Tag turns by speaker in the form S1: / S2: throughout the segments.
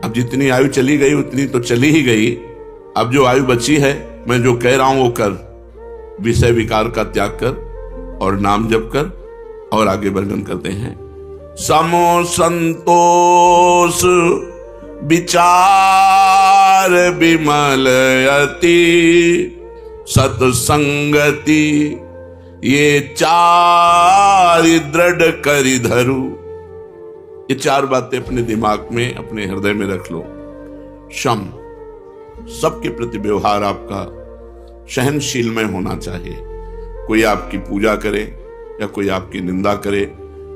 S1: अब जितनी आयु चली गई उतनी तो चली ही गई। अब जो आयु बची है, मैं जो कह रहा हूं वो कर, विषय विकार का त्याग कर और नाम जप कर। और आगे वर्णन करते हैं, समो संतोष विचार विमल अति सत्संगति, ये चार दृढ़ करि धरु। ये चार बातें अपने दिमाग में, अपने हृदय में रख लो। शम, सबके प्रति व्यवहार आपका सहनशील में होना चाहिए। कोई आपकी पूजा करे या कोई आपकी निंदा करे,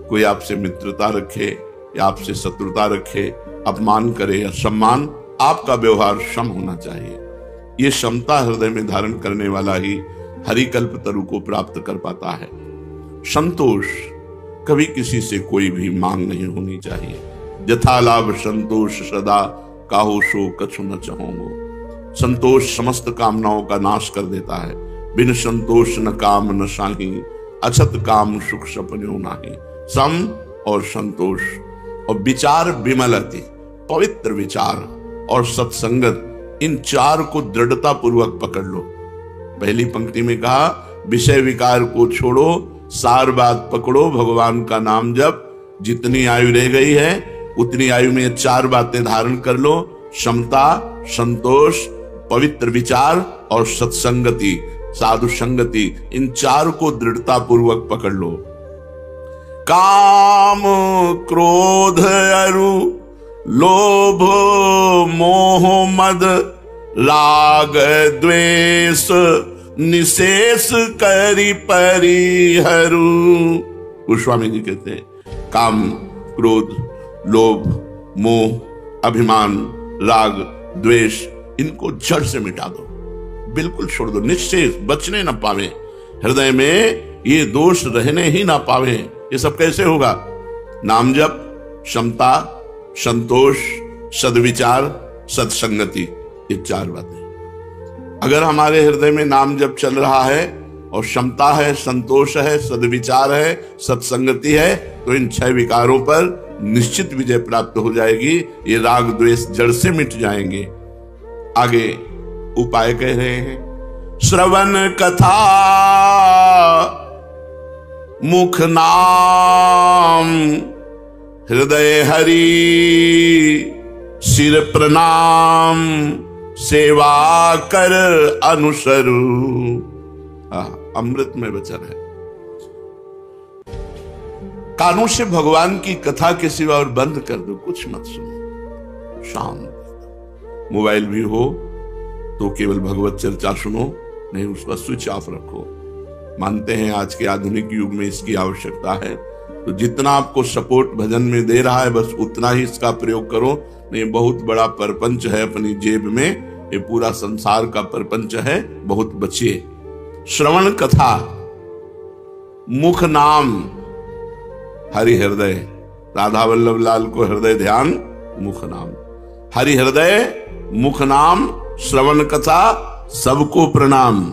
S1: कोई आपसे मित्रता रखे या आपसे शत्रुता रखे, अपमान करे या सम्मान, आपका व्यवहार क्षम होना चाहिए। ये क्षमता हृदय में धारण करने वाला ही हरिकल्प तरु को प्राप्त कर पाता है। संतोष, कभी किसी से कोई भी मांग नहीं होनी चाहिए। यथा लाभ संतोष सदा, काहू सो कछु न चाहूंगो। संतोष समस्त कामनाओं का नाश कर देता है। बिन संतोष न काम न साही, अछत काम सुख सपन्यो नाही। सम और संतोष और विचार विमलति, पवित्र विचार और सत्संगत, इन चार को दृढ़ता पूर्वक पकड़ लो। पहली पंक्ति में कहा, विषय विकार को छोड़ो, सार बात पकड़ो, भगवान का नाम जप। जितनी आयु रह गई है उतनी आयु में चार बातें धारण कर लो, क्षमता, संतोष, पवित्र विचार और सत्संगति, साधु संगति। इन चार को दृढ़ता पूर्वक पकड़ लो। काम क्रोध अरु लोभ मोह मद राग द्वेष निशेष करि परिहरु। गोस्वामी जी कहते हैं, काम, क्रोध, लोभ, मोह, अभिमान, राग, द्वेष, इनको जड़ से मिटा दो, बिल्कुल छोड़ दो, निश्चेष, बचने न पावे। हृदय में ये दोष रहने ही ना पावे। ये सब कैसे होगा? नाम जप, क्षमता, संतोष, सद्विचार, सत्संगति, ये चार बातें। अगर हमारे हृदय में नाम जप चल रहा है और क्षमता है, संतोष है, सद्विचार है, सत्संगति है, तो इन 6 विकारों पर निश्चित विजय प्राप्त हो जाएगी। ये राग द्वेष जड़ से मिट जाएंगे। आगे उपाय कह रहे हैं, श्रवण कथा मुख नाम, हृदय हरि सिर प्रणाम, सेवा कर अनुसरू। अमृत में वचन है। कानों से भगवान की कथा के सिवा और बंद कर दो, कुछ मत सुनो, शांत। मोबाइल भी हो तो केवल भगवत चर्चा सुनो, नहीं उसका स्विच ऑफ रखो। मानते हैं आज के आधुनिक युग में इसकी आवश्यकता है, तो जितना आपको सपोर्ट भजन में दे रहा है बस उतना ही इसका प्रयोग करो। नहीं, बहुत बड़ा परपंच है अपनी जेब में, ये पूरा संसार का परपंच है, बहुत बचिए। श्रवण कथा, मुख नाम, हरि हृदय, राधा वल्लभ लाल को हृदय ध्यान, मुख नाम, हरि हृदय, मुख नाम, श्रवण कथा, सबको प्रणाम।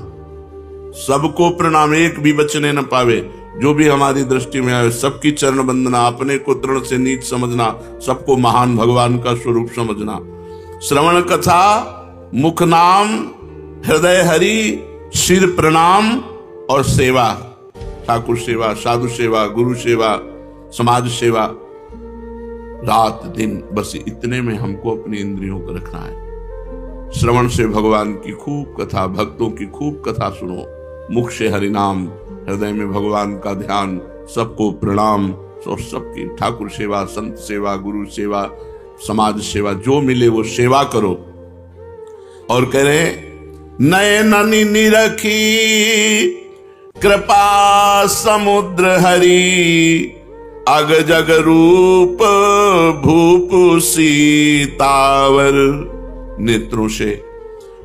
S1: सबको प्रणाम, एक भी बचने न पावे। जो भी हमारी दृष्टि में आए सबकी चरण वंदना, अपने को तृण से नीच समझना, सबको महान भगवान का स्वरूप समझना। श्रवण कथा, मुख नाम, हृदय हरि, सिर प्रणाम और सेवा, ठाकुर सेवा, साधु सेवा, गुरु सेवा, समाज सेवा, रात दिन, बस इतने में हमको अपनी इंद्रियों को रखना है। श्रवण से भगवान की खूब कथा, भक्तों की खूब कथा सुनो, मुख से हरि नाम, हृदय में भगवान का ध्यान, सबको प्रणाम, सबकी ठाकुर सेवा, संत सेवा, गुरु सेवा, समाज सेवा, जो मिले वो सेवा करो। और कह रहे नयननि निरखी कृपा समुद्र हरि, अग जग रूप भूप सीतावर। नेत्रों से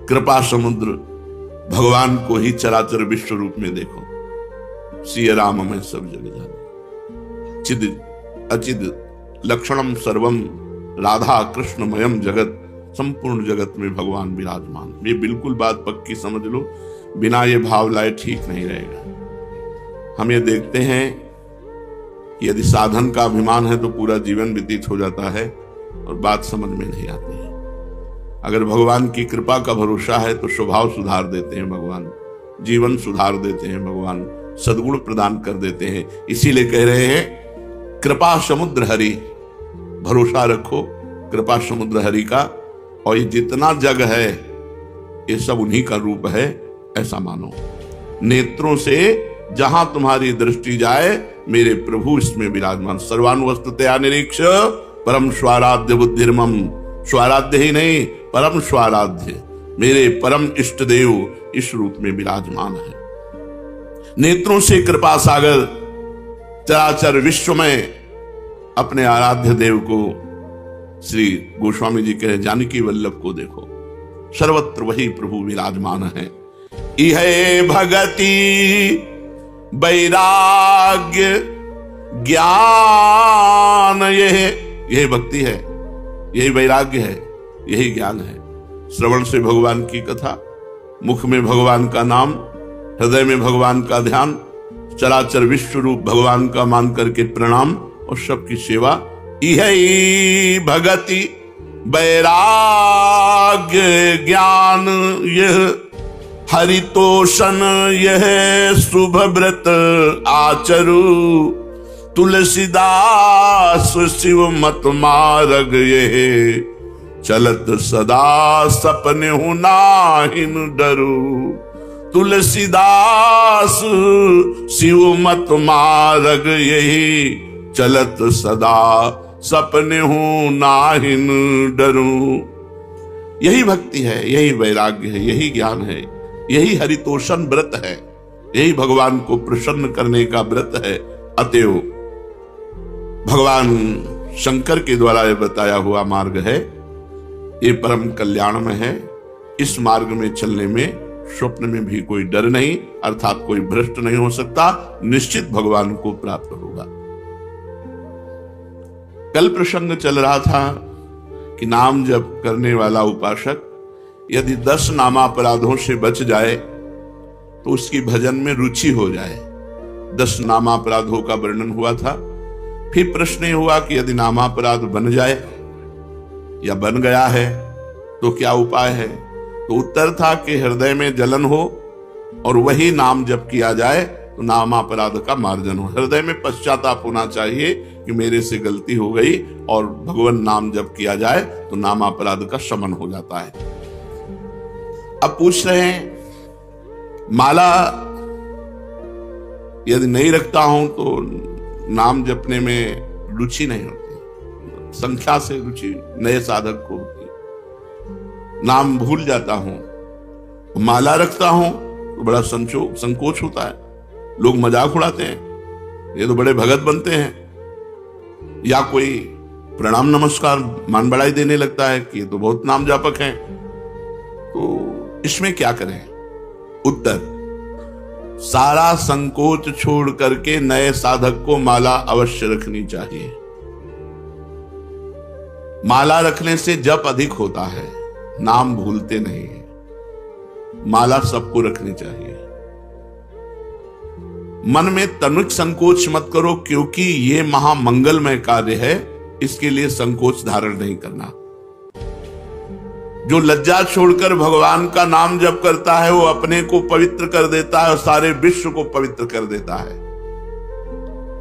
S1: कृपा समुद्र भगवान को ही चराचर विश्व रूप में देखो। सिय राम में सब जग जाने, चिद अचिद लक्षणम सर्वम, राधा कृष्णमयम जगत, संपूर्ण जगत में भगवान विराजमान। ये बिल्कुल बात पक्की समझ लो, बिना ये भाव लाए ठीक नहीं रहेगा। हम ये देखते हैं कि यदि साधन का अभिमान है तो पूरा जीवन व्यतीत हो जाता है, और बात समझ में नहीं आती है। अगर भगवान की कृपा का भरोसा है तो स्वभाव सुधार देते हैं भगवान, जीवन सुधार देते हैं भगवान, सद्गुण प्रदान कर देते हैं। इसीलिए कह रहे हैं कृपा समुद्र हरि, भरोसा रखो कृपा समुद्र हरि का, और ये जितना जग है ये सब उन्हीं का रूप है, ऐसा मानो। नेत्रों से जहां तुम्हारी दृष्टि जाए मेरे प्रभु इसमें विराजमान। सर्वानुवस्तुतया निरीक्ष परम स्वाराध्य बुद्धिर्मम, स्वाराध्य ही नहीं परम स्वाराध्य, मेरे परम इष्ट देव इस रूप में विराजमान है। नेत्रों से कृपा सागर चराचर विश्व में अपने आराध्य देव को, श्री गोस्वामी जी कहे जानकी वल्लभ को देखो, सर्वत्र वही प्रभु विराजमान है। इह भगति वैराग्य ज्ञान, यही भक्ति है, यही वैराग्य है, यही ज्ञान है। श्रवण से भगवान की कथा, मुख में भगवान का नाम, हृदय में भगवान का ध्यान, चराचर विश्व रूप भगवान का मान करके प्रणाम और सबकी सेवा। यही भगति वैराग्य ज्ञान यह हरितोषण, यह शुभ व्रत आचरु, तुलसीदास शिव मत मार्ग यह, चलत सदा सपने हूं नाहिन डरू। तुलसीदास शिव मत मार्ग यही, चलत सदा सपने हूं नाहिन डरू। यही भक्ति है, यही वैराग्य है, यही ज्ञान है, यही हरितोषण व्रत है, यही भगवान को प्रसन्न करने का व्रत है। अतएव भगवान शंकर के द्वारा यह बताया हुआ मार्ग है, ये परम कल्याण में है। इस मार्ग में चलने में स्वप्न में भी कोई डर नहीं, अर्थात कोई भ्रष्ट नहीं हो सकता, निश्चित भगवान को प्राप्त होगा। कल प्रसंग चल रहा था कि नाम जप करने वाला उपासक यदि 10 नामापराधों से बच जाए तो उसकी भजन में रुचि हो जाए। 10 नामापराधों का वर्णन हुआ था। फिर प्रश्न हुआ कि यदि नामापराध बन जाए या बन गया है तो क्या उपाय है? तो उत्तर था कि हृदय में जलन हो और वही नाम जप किया जाए तो नामापराध का मार्जन हो। हृदय में पश्चाताप होना चाहिए कि मेरे से गलती हो गई, और भगवान नाम जप किया जाए तो नामापराध का शमन हो जाता है। अब पूछ रहे हैं माला यदि नहीं रखता हूं तो नाम जपने में रुचि नहीं होती, संख्या से रुचि नए साधक को होती, नाम भूल जाता हूं। माला रखता हूं तो बड़ा संकोच होता है, लोग मजाक उड़ाते हैं, ये तो बड़े भगत बनते हैं, या कोई प्रणाम नमस्कार मान बढ़ाई देने लगता है कि ये तो बहुत नाम जापक हैं। तो इसमें क्या करें? उत्तर, सारा संकोच छोड़ करके नए साधक को माला अवश्य रखनी चाहिए। माला रखने से जप अधिक होता है, नाम भूलते नहीं है। माला सबको रखनी चाहिए। मन में तनिक संकोच मत करो, क्योंकि ये महामंगलमय कार्य है, इसके लिए संकोच धारण नहीं करना। जो लज्जा छोड़कर भगवान का नाम जप करता है वो अपने को पवित्र कर देता है और सारे विश्व को पवित्र कर देता है।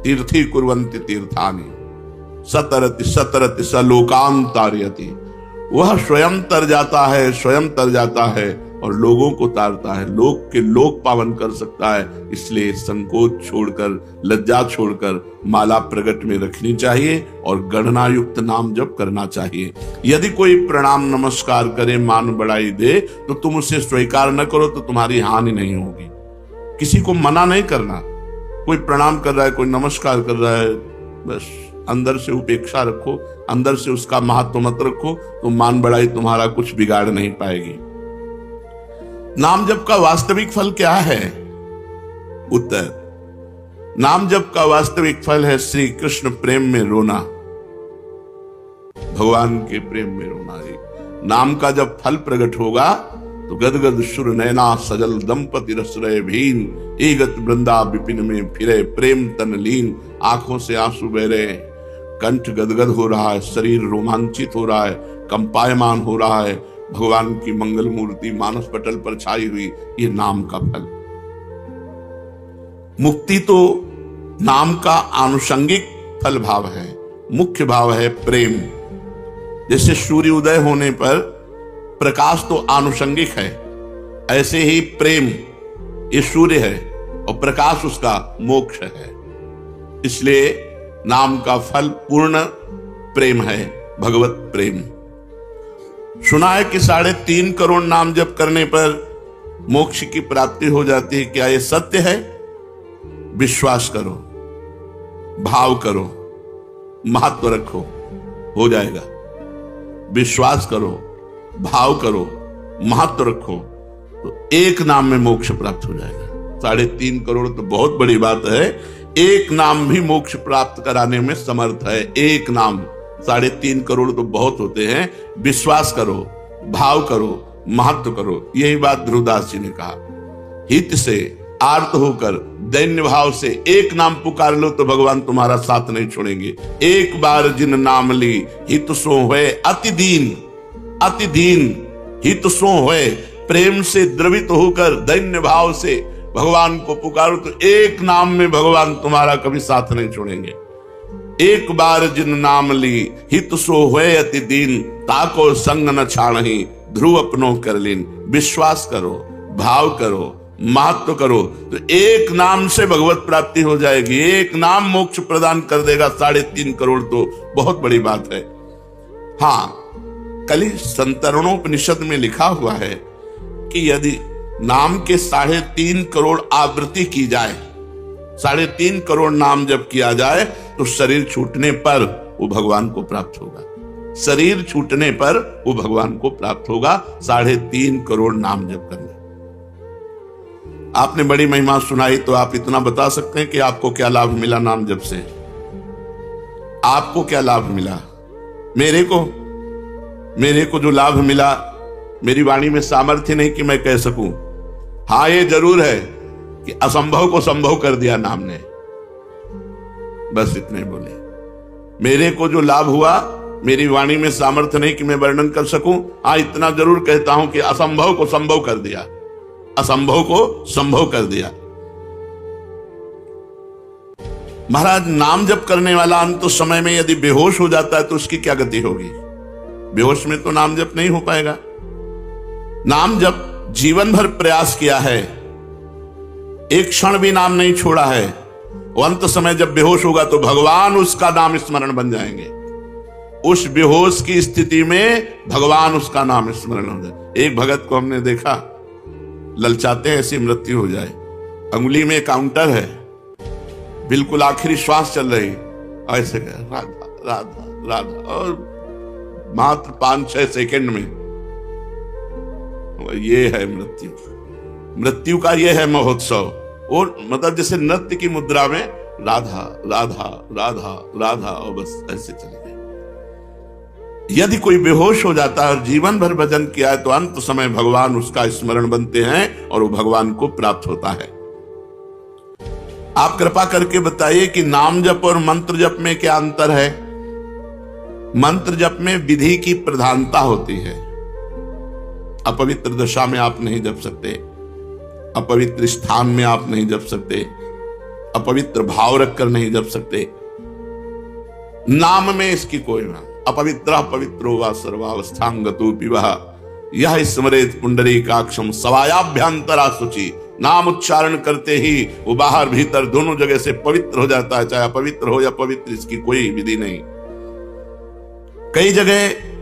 S1: तीर्थी कुर्वन्ति तीर्थानि सतरति सतरति सलोकांतार्यति। वह स्वयं तर जाता है, स्वयं तर जाता है और लोगों को तारता है, लोक के लोक पावन कर सकता है। इसलिए संकोच छोड़कर, लज्जा छोड़कर माला प्रगट में रखनी चाहिए और गणना युक्त नाम जप करना चाहिए। यदि कोई प्रणाम नमस्कार करे, मान बढ़ाई दे, तो तुम उसे स्वीकार न करो तो तुम्हारी हानि नहीं होगी। किसी को मना नहीं करना। कोई प्रणाम कर रहा है, कोई नमस्कार कर रहा है, बस अंदर से उपेक्षा रखो, अंदर से उसका महत्व मत रखो, तो मान बढ़ाई तुम्हारा कुछ बिगाड़ नहीं पाएगी। नाम जप का वास्तविक फल क्या है? उत्तर, नाम जप का वास्तविक फल है श्री कृष्ण प्रेम में रोना, भगवान के प्रेम में रोना। नाम का जब फल प्रकट होगा तो गदगद सुर नैना सजल दंपति रसरय भीन, एगत वृंदा विपिन में फिरे प्रेम तन लीन। आंखों से आंसू बह रहे, कंठ गदगद हो रहा है, शरीर रोमांचित हो रहा है, कंपायमान हो रहा है, भगवान की मंगल मूर्ति मानस पटल पर छाई हुई, ये नाम का फल। मुक्ति तो नाम का आनुषंगिक फल भाव है, मुख्य भाव है प्रेम। जैसे सूर्य उदय होने पर प्रकाश तो आनुषंगिक है, ऐसे ही प्रेम ये सूर्य है और प्रकाश उसका मोक्ष है। इसलिए नाम का फल पूर्ण प्रेम है, भगवत प्रेम। सुना है कि 3.5 करोड़ नाम जप करने पर मोक्ष की प्राप्ति हो जाती है। क्या यह सत्य है? विश्वास करो, भाव करो, महत्व रखो, हो जाएगा। विश्वास करो, भाव करो, महत्व रखो, तो एक नाम में मोक्ष प्राप्त हो जाएगा। 3.5 करोड़ तो बहुत बड़ी बात है, एक नाम भी मोक्ष प्राप्त कराने में समर्थ है। एक नाम, 3.5 करोड़ तो बहुत होते हैं। विश्वास करो, भाव करो, महत्व करो। यही बात ध्रुवदास जी ने कहा, हित से आर्त होकर दैन्य भाव से एक नाम पुकार लो तो भगवान तुम्हारा साथ नहीं छोड़ेंगे। एक बार जिन नाम ली हित सो होए अति दीन, अति दीन हित सो होए। प्रेम से द्रवित होकर दैन्य भाव से भगवान को पुकारो तो एक नाम में भगवान तुम्हारा कभी साथ नहीं छोड़ेंगे। एक बार जिन नाम ली हित सो होए अति दीन, ताको संग न छाड़ही ध्रुव अपनो कर लीन। विश्वास करो, भाव करो, महत्व करो, तो एक नाम से भगवत प्राप्ति हो जाएगी। एक नाम मोक्ष प्रदान कर देगा। 3.5 करोड़ तो बहुत बड़ी बात है। हाँ, कली संतरणोपनिषद में लिखा हुआ है कि यदि नाम के 3.5 करोड़ आवृत्ति की जाए, 3.5 करोड़ नाम जब किया जाए तो शरीर छूटने पर वो भगवान को प्राप्त होगा। शरीर छूटने पर वो भगवान को प्राप्त होगा। 3.5 करोड़ नाम जप करने। आपने बड़ी महिमा सुनाई, तो आप इतना बता सकते हैं कि आपको क्या लाभ मिला नाम जप से? आपको क्या लाभ मिला? मेरे को जो लाभ मिला, मेरी वाणी में सामर्थ्य नहीं कि मैं कह सकूं। हाँ, ये जरूर है कि असंभव को संभव कर दिया नाम ने। बस इतने बोले। मेरे को जो लाभ हुआ, मेरी वाणी में सामर्थ्य नहीं कि मैं वर्णन कर सकूं। हाँ, इतना जरूर कहता हूं कि असंभव को संभव कर दिया, असंभव को संभव कर दिया। महाराज, नाम जप करने वाला अंत समय में यदि बेहोश हो जाता है तो उसकी क्या गति होगी? बेहोश में तो नाम जप नहीं हो पाएगा। नाम जप जीवन भर प्रयास किया है, एक क्षण भी नाम नहीं छोड़ा है, वो अंत समय जब बेहोश होगा तो भगवान उसका नाम स्मरण बन जाएंगे। उस बेहोश की स्थिति में भगवान उसका नाम स्मरण हो जाए। एक भगत को हमने देखा, ललचाते हैं ऐसी मृत्यु हो जाए, अंगुली में काउंटर है, बिल्कुल आखिरी श्वास चल रही, ऐसे राधा राधा राधा, और मात्र 5-6 सेकंड में ये है मृत्यु। मृत्यु का ये है महोत्सव। और मतलब जैसे नृत्य की मुद्रा में राधा राधा राधा राधा, और बस ऐसे चले गए। यदि कोई बेहोश हो जाता है और जीवन भर भजन किया है तो अंत समय भगवान उसका स्मरण बनते हैं और वो भगवान को प्राप्त होता है। आप कृपा करके बताइए कि नाम जप और मंत्र जप में क्या अंतर है? मंत्र जप में विधि की प्रधानता होती है। अपवित्र दशा में आप नहीं जप सकते, अपवित्र स्थान में आप नहीं जप सकते, अपवित्र भाव रखकर नहीं जप सकते। नाम में इसकी कोई ना, अपवित्र पवित्रो वा सर्वावस्थांगतो पिबह यह स्मरेत पुंडरीकाक्षम सवायाभ्यंतरा शुचि। नाम उच्चारण करते ही वो बाहर भीतर दोनों जगह से पवित्र हो जाता है, चाहे अपवित्र हो या पवित्र, इसकी कोई विधि नहीं। कई जगह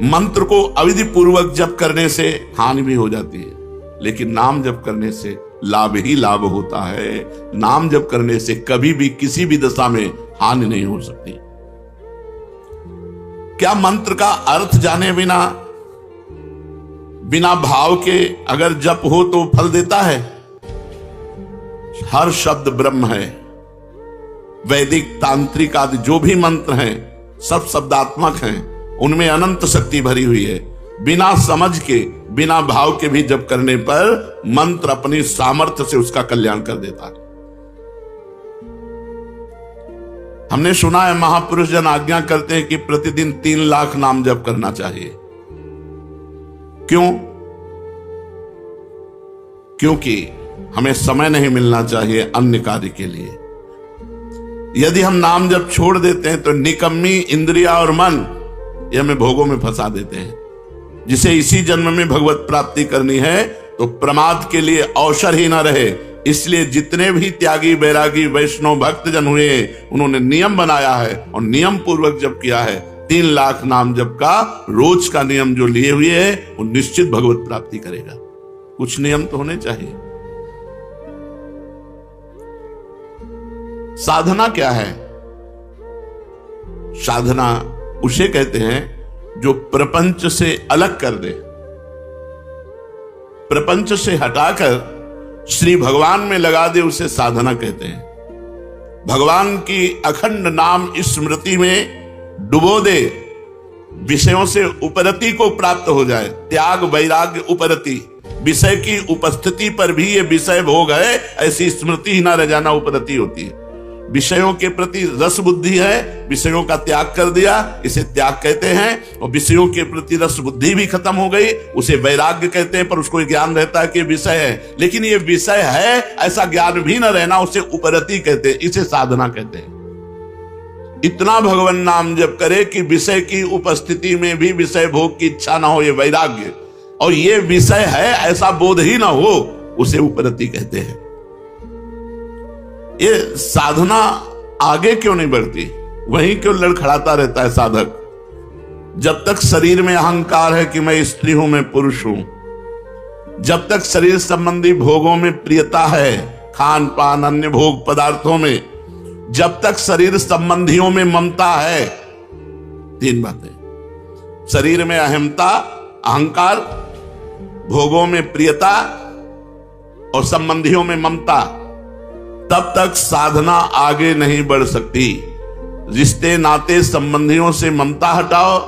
S1: मंत्र को अविधि पूर्वक जप करने से हानि भी हो जाती है, लेकिन नाम जप करने से लाभ ही लाभ होता है। नाम जप करने से कभी भी किसी भी दशा में हानि नहीं हो सकती। क्या मंत्र का अर्थ जाने बिना, बिना भाव के अगर जप हो तो फल देता है? हर शब्द ब्रह्म है। वैदिक, तांत्रिक आदि जो भी मंत्र हैं सब शब्दात्मक हैं, उनमें अनंत शक्ति भरी हुई है। बिना समझ के, बिना भाव के भी जप करने पर मंत्र अपनी सामर्थ्य से उसका कल्याण कर देता है। हमने सुना है महापुरुष जन आज्ञा करते हैं कि प्रतिदिन 3 लाख नाम जप करना चाहिए। क्यों? क्योंकि हमें समय नहीं मिलना चाहिए अन्य कार्य के लिए। यदि हम नाम जप छोड़ देते हैं तो निकम्मी इंद्रिया और मन ये हमें भोगों में फंसा देते हैं। जिसे इसी जन्म में भगवत प्राप्ति करनी है तो प्रमाद के लिए अवसर ही ना रहे। इसलिए जितने भी त्यागी बैरागी वैष्णव भक्त जन हुए उन्होंने नियम बनाया है और नियम पूर्वक जप किया है। 3 लाख नाम जप का रोज का नियम जो लिए हुए है वो निश्चित भगवत प्राप्ति करेगा। कुछ नियम तो होने चाहिए। साधना क्या है? साधना उसे कहते हैं जो प्रपंच से अलग कर दे, प्रपंच से हटाकर श्री भगवान में लगा दे, उसे साधना कहते हैं। भगवान की अखंड नाम स्मृति में डुबो दे, विषयों से उपरति को प्राप्त हो जाए। त्याग वैराग्य उपरति, विषय की उपस्थिति पर भी ये विषय भोग है ऐसी स्मृति ही ना रह जाना उपरति होती है। विषयों के प्रति रस बुद्धि है, विषयों का त्याग कर दिया, इसे त्याग कहते हैं। और विषयों के प्रति रस बुद्धि भी खत्म हो गई, उसे वैराग्य कहते हैं। पर उसको ज्ञान रहता है कि विषय है, लेकिन ये विषय है ऐसा ज्ञान भी न रहना, उसे उपरति कहते हैं, इसे साधना कहते हैं। इतना भगवान नाम जप करे कि विषय की उपस्थिति में भी विषय भोग की इच्छा ना हो, ये वैराग्य। और ये विषय है ऐसा बोध ही ना हो, उसे उपरति कहते हैं। ये साधना आगे क्यों नहीं बढ़ती? वहीं क्यों लड़खड़ाता रहता है साधक? जब तक शरीर में अहंकार है कि मैं स्त्री हूं, मैं पुरुष हूं, जब तक शरीर संबंधी भोगों में प्रियता है, खान पान अन्य भोग पदार्थों में, जब तक शरीर संबंधियों में ममता है, 3 बातें, शरीर में अहमता, अहंकार, भोगों में प्रियता और संबंधियों में ममता, तब तक साधना आगे नहीं बढ़ सकती। रिश्ते नाते संबंधियों से ममता हटाओ,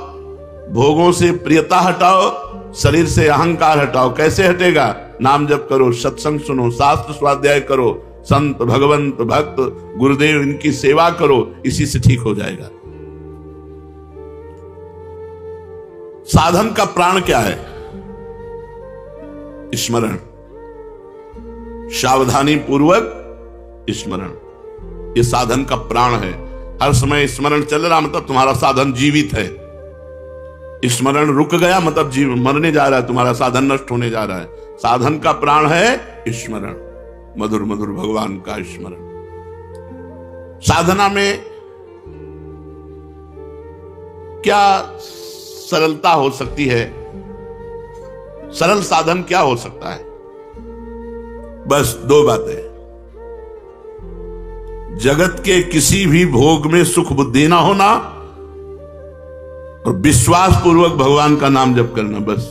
S1: भोगों से प्रियता हटाओ, शरीर से अहंकार हटाओ। कैसे हटेगा? नाम जप करो, सत्संग सुनो, शास्त्र स्वाध्याय करो, संत भगवंत भक्त गुरुदेव इनकी सेवा करो, इसी से ठीक हो जाएगा। साधन का प्राण क्या है? स्मरण, सावधानी पूर्वक स्मरण, ये साधन का प्राण है। हर समय स्मरण चल रहा मतलब तुम्हारा साधन जीवित है। स्मरण रुक गया मतलब जीव मरने जा रहा है, तुम्हारा साधन नष्ट होने जा रहा है। साधन का प्राण है स्मरण, मधुर मधुर भगवान का स्मरण। साधना में क्या सरलता हो सकती है? सरल साधन क्या हो सकता है? बस 2 बातें। जगत के किसी भी भोग में सुख बुद्धि ना होना और विश्वास पूर्वक भगवान का नाम जप करना, बस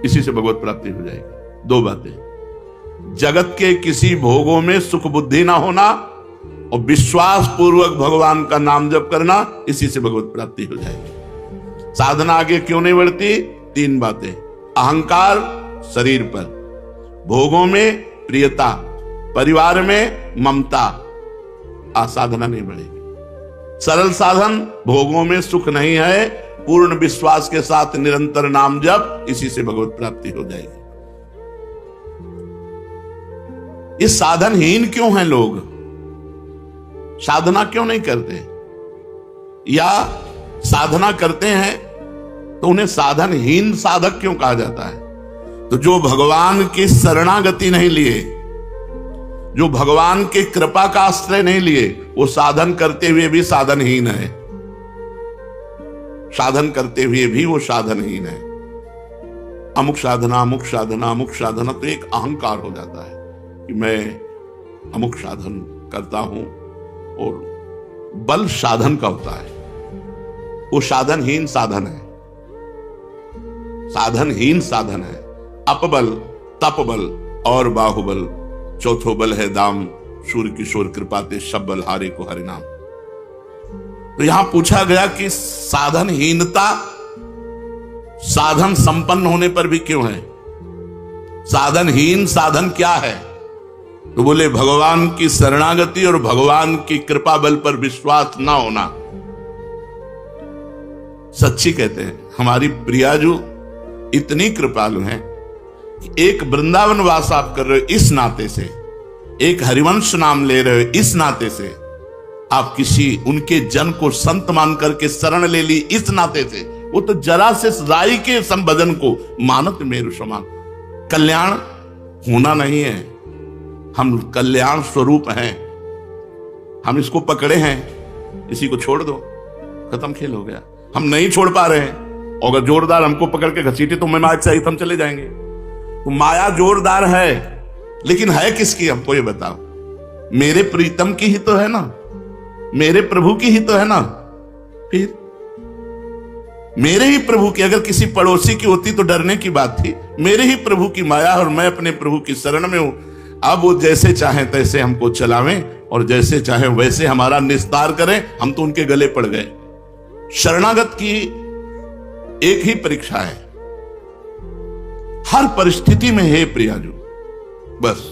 S1: इसी से भगवत प्राप्ति हो जाएगी। 2 बातें, जगत के किसी भोगों में सुख बुद्धि ना होना और विश्वास पूर्वक भगवान का नाम जप करना, इसी से भगवत प्राप्ति हो जाएगी। साधना आगे क्यों नहीं बढ़ती? 3 बातें, अहंकार शरीर पर, भोगों में प्रियता, परिवार में ममता, साधना नहीं बढ़ेगी। सरल साधन, भोगों में सुख नहीं है, पूर्ण विश्वास के साथ निरंतर नाम जप, इसी से भगवत प्राप्ति हो जाएगी। ये साधनहीन क्यों हैं लोग? साधना क्यों नहीं करते? या साधना करते हैं तो उन्हें साधनहीन साधक क्यों कहा जाता है? तो जो भगवान की शरणागति नहीं लिए, जो भगवान के कृपा का आश्रय नहीं लिए, वो साधन करते हुए भी साधनहीन है। साधन करते हुए भी वो साधनहीन है। अमुक साधना, अमुक साधना, अमुक साधना, तो एक अहंकार हो जाता है कि मैं अमुक साधन करता हूं। और बल साधन का होता है, वो साधनहीन साधन है, साधनहीन साधन है। अपबल, तपबल और बाहुबल, चौथो बल है दाम, सूर्य किशोर कृपाते सब बल हारे को हरिनाम। तो यहां पूछा गया कि साधनहीनता साधन संपन्न होने पर भी क्यों है? साधनहीन साधन क्या है? तो बोले भगवान की शरणागति और भगवान की कृपा बल पर विश्वास ना होना। सच्ची कहते हैं हमारी प्रियाजू इतनी कृपालु हैं कि एक वृंदावन वास आप कर रहे हो इस नाते से, एक हरिवंश नाम ले रहे हो इस नाते से, आप किसी उनके जन को संत मान करके शरण ले ली इस नाते से, वो तो जरा से राई के संबोधन को मानत मेरु समान। कल्याण होना नहीं है, हम कल्याण स्वरूप हैं, हम इसको पकड़े हैं, इसी को छोड़ दो, खत्म खेल हो गया। हम नहीं छोड़ पा रहे हैं, अगर जोरदार हमको पकड़ के घसीटे तो मैं माया सहित हम चले जाएंगे। तो माया जोरदार है, लेकिन है किसकी हमको ये बताओ। मेरे प्रीतम की ही तो है ना, मेरे प्रभु की ही तो है ना। फिर मेरे ही प्रभु की, अगर किसी पड़ोसी की होती तो डरने की बात थी। मेरे ही प्रभु की माया और मैं अपने प्रभु की शरण में हूं। अब वो जैसे चाहे तैसे हमको चलावें और जैसे चाहे वैसे हमारा निस्तार करें, हम तो उनके गले पड़ गए। शरणागत की एक ही परीक्षा है, हर परिस्थिति में हे प्रियाजू, बस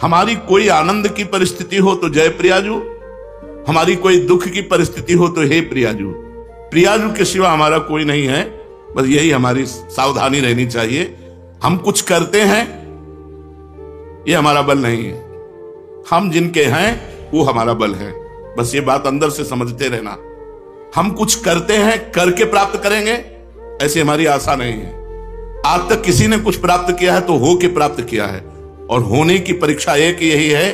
S1: हमारी कोई आनंद की परिस्थिति हो तो जय प्रियाजू, हमारी कोई दुख की परिस्थिति हो तो हे प्रियाजू। प्रियाजू के सिवा हमारा कोई नहीं है, बस यही हमारी सावधानी रहनी चाहिए। हम कुछ करते हैं ये हमारा बल नहीं है, हम जिनके हैं वो हमारा बल है, बस ये बात अंदर से समझते रहना। हम कुछ करते हैं करके प्राप्त करेंगे ऐसी हमारी आशा नहीं है। आज तक किसी ने कुछ प्राप्त किया है तो हो के प्राप्त किया है, और होने की परीक्षा एक यही है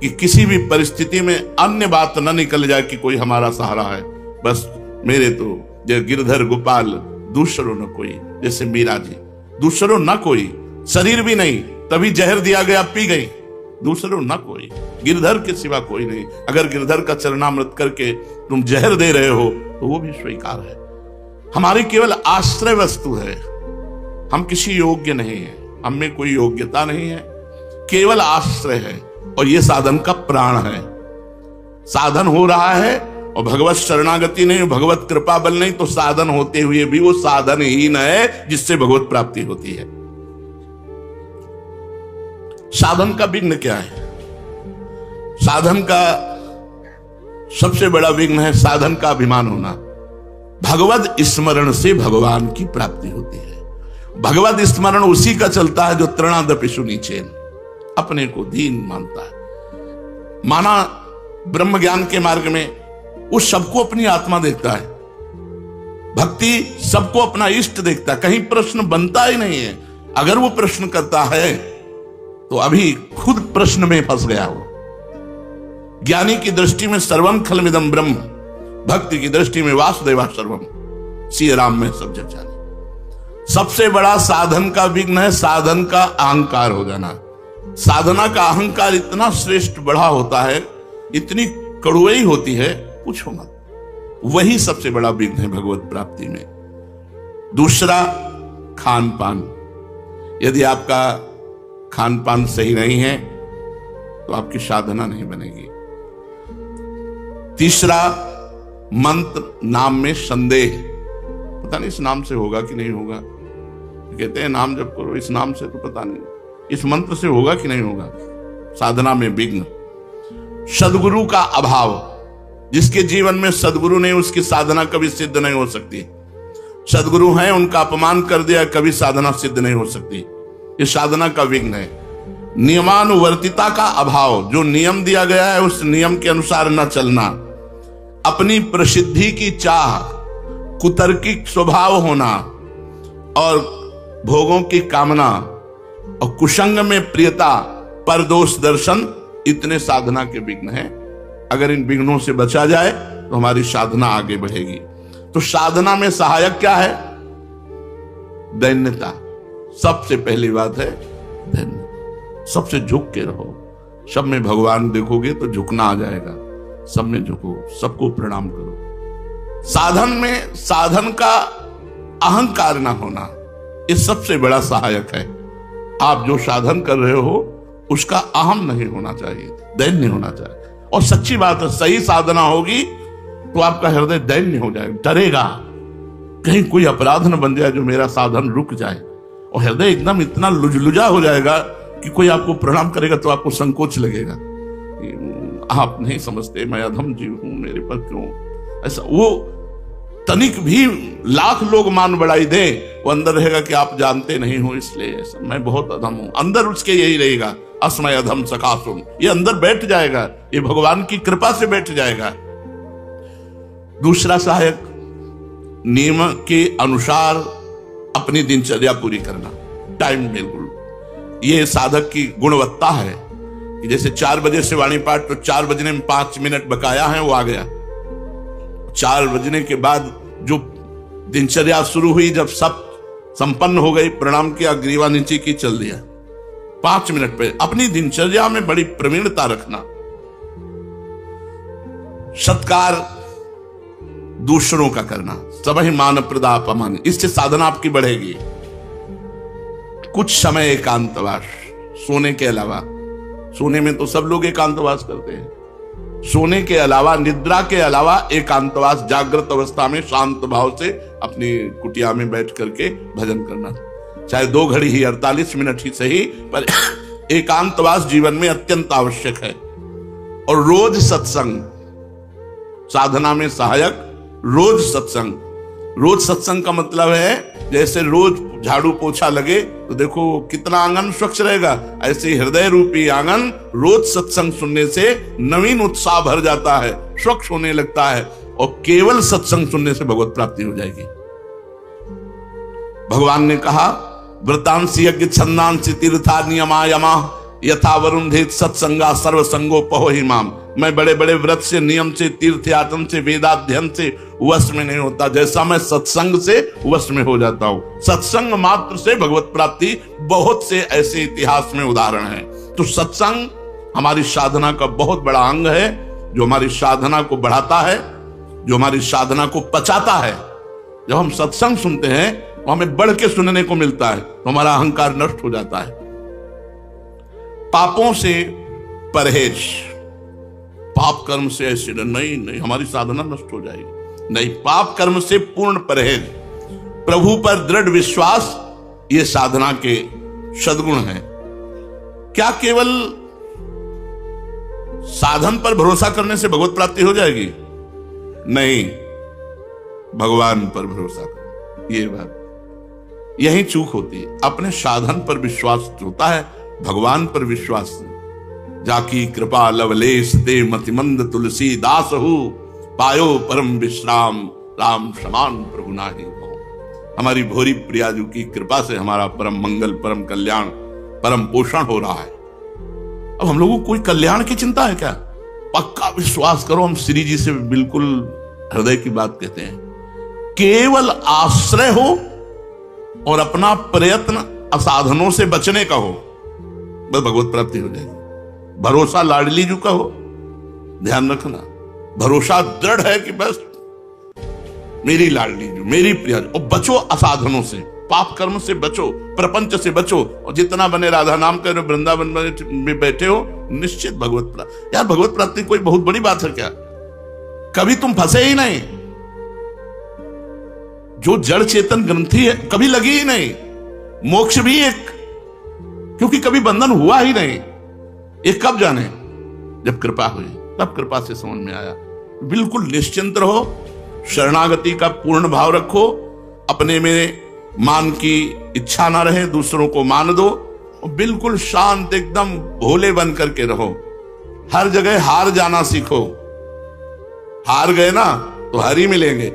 S1: कि किसी भी परिस्थिति में अन्य बात न निकल जाए कि कोई हमारा सहारा है। बस मेरे तो जय गिरधर गोपाल दूसरो न कोई, जैसे मीरा जी, दूसरो न कोई, शरीर भी नहीं तभी जहर दिया गया पी गई, दूसरो न कोई, गिरधर के सिवा कोई नहीं। अगर गिरधर का चरणामृत करके तुम जहर दे रहे हो तो वो भी स्वीकार है। हमारी केवल आश्रय वस्तु है, हम किसी योग्य नहीं है, हम में कोई योग्यता नहीं है, केवल आश्रय है, और ये साधन का प्राण है। साधन हो रहा है और भगवत शरणागति नहीं, भगवत कृपा बल नहीं, तो साधन होते हुए भी वो साधन ही न है जिससे भगवत प्राप्ति होती है। साधन का विघ्न क्या है? साधन का सबसे बड़ा विघ्न है साधन का अभिमान होना। भगवत स्मरण से भगवान की प्राप्ति होती है। भगवत स्मरण उसी का चलता है जो तृणादपि सुनीचेन, अपने को दीन मानता है। माना ब्रह्म ज्ञान के मार्ग में वो सबको अपनी आत्मा देखता है, भक्ति सबको अपना इष्ट देखता है, कहीं प्रश्न बनता ही नहीं है। अगर वो प्रश्न करता है तो अभी खुद प्रश्न में फंस गया हो। ज्ञानी की दृष्टि में सर्वम खलमिदम ब्रह्म, भक्ति की दृष्टि में वासुदेवा सर्वम, श्री राम में सब जग जाने। सबसे बड़ा साधन का विघ्न है साधन का अहंकार हो जाना। साधना का अहंकार इतना श्रेष्ठ बड़ा होता है, इतनी कड़ुई होती है, पूछो मत। वही सबसे बड़ा विघ्न है भगवत प्राप्ति में। दूसरा खान पान, यदि आपका खान पान सही नहीं है तो आपकी साधना नहीं बनेगी। तीसरा मंत्र नाम में संदेह, पता नहीं इस नाम से होगा कि नहीं होगा। कहते हैं नाम जब करो इस नाम से, तो पता नहीं इस मंत्र से होगा कि नहीं होगा। साधना में विघ्न, सदगुरु का अभाव, जिसके जीवन में सदगुरु नहीं उसकी साधना कभी सिद्ध नहीं हो सकती। सदगुरु हैं उनका अपमान कर दिया, कभी साधना सिद्ध नहीं हो सकती। ये साधना का विघ्न है। नियमानुवर्तिता का अभाव, जो नियम दिया गया है उस नियम के अनुसार न चलना, अपनी प्रसिद्धि की चाह, कुतर्किक स्वभाव होना और भोगों की कामना और कुसंग में प्रियता, परदोष दर्शन, इतने साधना के विघ्न हैं। अगर इन विघ्नों से बचा जाए तो हमारी साधना आगे बढ़ेगी। तो साधना में सहायक क्या है? दैन्यता। सबसे पहली बात है दैन्य, सबसे झुक के रहो। सब में भगवान देखोगे तो झुकना आ जाएगा। सब में झुको, सबको प्रणाम करो। साधन में साधन का अहंकार ना होना, ये सबसे बड़ा सहायक है। आप जो साधन कर रहे हो उसका अहम नहीं होना चाहिए, दैन्य होना चाहिए। और सच्ची बात है, सही साधना होगी तो आपका हृदय दैन्य हो जाएगा, डरेगा कहीं कोई अपराध न बन जाए जो मेरा साधन रुक जाए। और हृदय एकदम इतना लुजलुजा हो जाएगा कि कोई आपको प्रणाम करेगा तो आपको संकोच लगेगा, आप नहीं समझते मैं अधम जीव हूं, मेरे पर क्यों ऐसा। वो तनिक भी लाख लोग मान बढ़ाई दे, वो अंदर रहेगा कि आप जानते नहीं हो इसलिए ऐसा, मैं बहुत अधम हूं। अंदर उसके यही रहेगा, अस्मय अधम सकासुम, ये अंदर बैठ जाएगा, ये भगवान की कृपा से बैठ जाएगा। दूसरा सहायक, नियम के अनुसार अपनी दिनचर्या पूरी करना, टाइम बिल्कुल। ये साधक की गुणवत्ता है कि जैसे 4 बजे से वाणी पाठ, तो 4 बजने में 5 मिनट बकाया है, वो आ गया। 4 बजने के बाद जो दिनचर्या शुरू हुई, जब सब संपन्न हो गई, प्रणाम किया, ग्रीवा नीचे की, चल दिया। 5 मिनट पे अपनी दिनचर्या में बड़ी प्रवीणता रखना। सत्कार दूसरों का करना, सबहि मान प्रदापमान, इससे साधना आपकी बढ़ेगी। कुछ समय एकांतवास, सोने के अलावा, सोने में तो सब लोग एकांतवास करते हैं, सोने के अलावा, निद्रा के अलावा एकांतवास, जागृत अवस्था में शांत भाव से अपनी कुटिया में बैठ करके भजन करना, चाहे 2 घड़ी ही, 48 मिनट ही सही, पर एकांतवास जीवन में अत्यंत आवश्यक है। और रोज सत्संग, साधना में सहायक रोज सत्संग। रोज सत्संग का मतलब है जैसे रोज झाड़ू पोछा लगे तो देखो कितना आंगन स्वच्छ रहेगा, ऐसे हृदय रूपी आंगन रोज सत्संग सुनने से नवीन उत्साह भर जाता है, स्वच्छ होने लगता है, और केवल सत्संग सुनने से भगवत प्राप्ति हो जाएगी। भगवान ने कहा, व्रतांसी यज्ञ छंदांसी तीर्था नियमा यमा यथा वरुंधेत सत्संगा सर्वसंगो पहो ही माम। मैं बड़े बड़े व्रत से, नियम से, तीर्थ यातन से, वेदाध्ययन से वश में नहीं होता, जैसा मैं सत्संग से वश में हो जाता हूं। सत्संग मात्र से भगवत प्राप्ति, बहुत से ऐसे इतिहास में उदाहरण हैं। तो सत्संग हमारी साधना का बहुत बड़ा अंग है, जो हमारी साधना को बढ़ाता है, जो हमारी साधना को पचाता है। जब हम सत्संग सुनते हैं तो हमें बढ़ के सुनने को मिलता है, तो हमारा अहंकार नष्ट हो जाता है। पापों से परहेज, पाप कर्म से ऐसे नहीं, हमारी साधना नष्ट हो जाएगी, नहीं, पाप कर्म से पूर्ण परहेज, प्रभु पर दृढ़ विश्वास, ये साधना के सद्गुण हैं। क्या केवल साधन पर भरोसा करने से भगवत प्राप्ति हो जाएगी? नहीं, भगवान पर भरोसा करो, ये बात, यही चूक होती है। अपने साधन पर विश्वास होता है, भगवान पर विश्वास नहीं। जाकी कृपा लवलेश दे मतिमंद तुलसी दास हो, पायो परम विश्राम राम समान प्रभु नाहि हो। हमारी भोरी प्रियाजू की कृपा से हमारा परम मंगल, परम कल्याण, परम पोषण हो रहा है। अब हम लोगों को कोई कल्याण की चिंता है क्या? पक्का विश्वास करो, हम श्री जी से बिल्कुल हृदय की बात कहते हैं। केवल आश्रय हो और अपना प्रयत्न असाधनों से बचने का हो, बस भगवत प्राप्ति हो जाएगी। भरोसा लाडली जी का हो, ध्यान रखना, भरोसा दृढ़ है कि बस मेरी लाडली जी, मेरी प्रिया, और बचो असाधनों से, पाप कर्म से बचो, प्रपंच से बचो, और जितना बने राधा नाम कर वृंदावन में बैठे हो, निश्चित भगवत प्राप्ति। यार भगवत प्राप्ति कोई बहुत बड़ी बात है क्या? कभी तुम फंसे ही नहीं, जो जड़ चेतन ग्रंथि है कभी लगी ही नहीं, मोक्ष भी एक, क्योंकि कभी बंधन हुआ ही नहीं। ये कब जाने? जब कृपा हुई, तब कृपा से समझ में आया। बिल्कुल निश्चिंत रहो, शरणागति का पूर्ण भाव रखो, अपने में मान की इच्छा ना रहे, दूसरों को मान दो, और बिल्कुल शांत एकदम भोले बन करके रहो। हर जगह हार जाना सीखो। हार गए ना तो हरी मिलेंगे,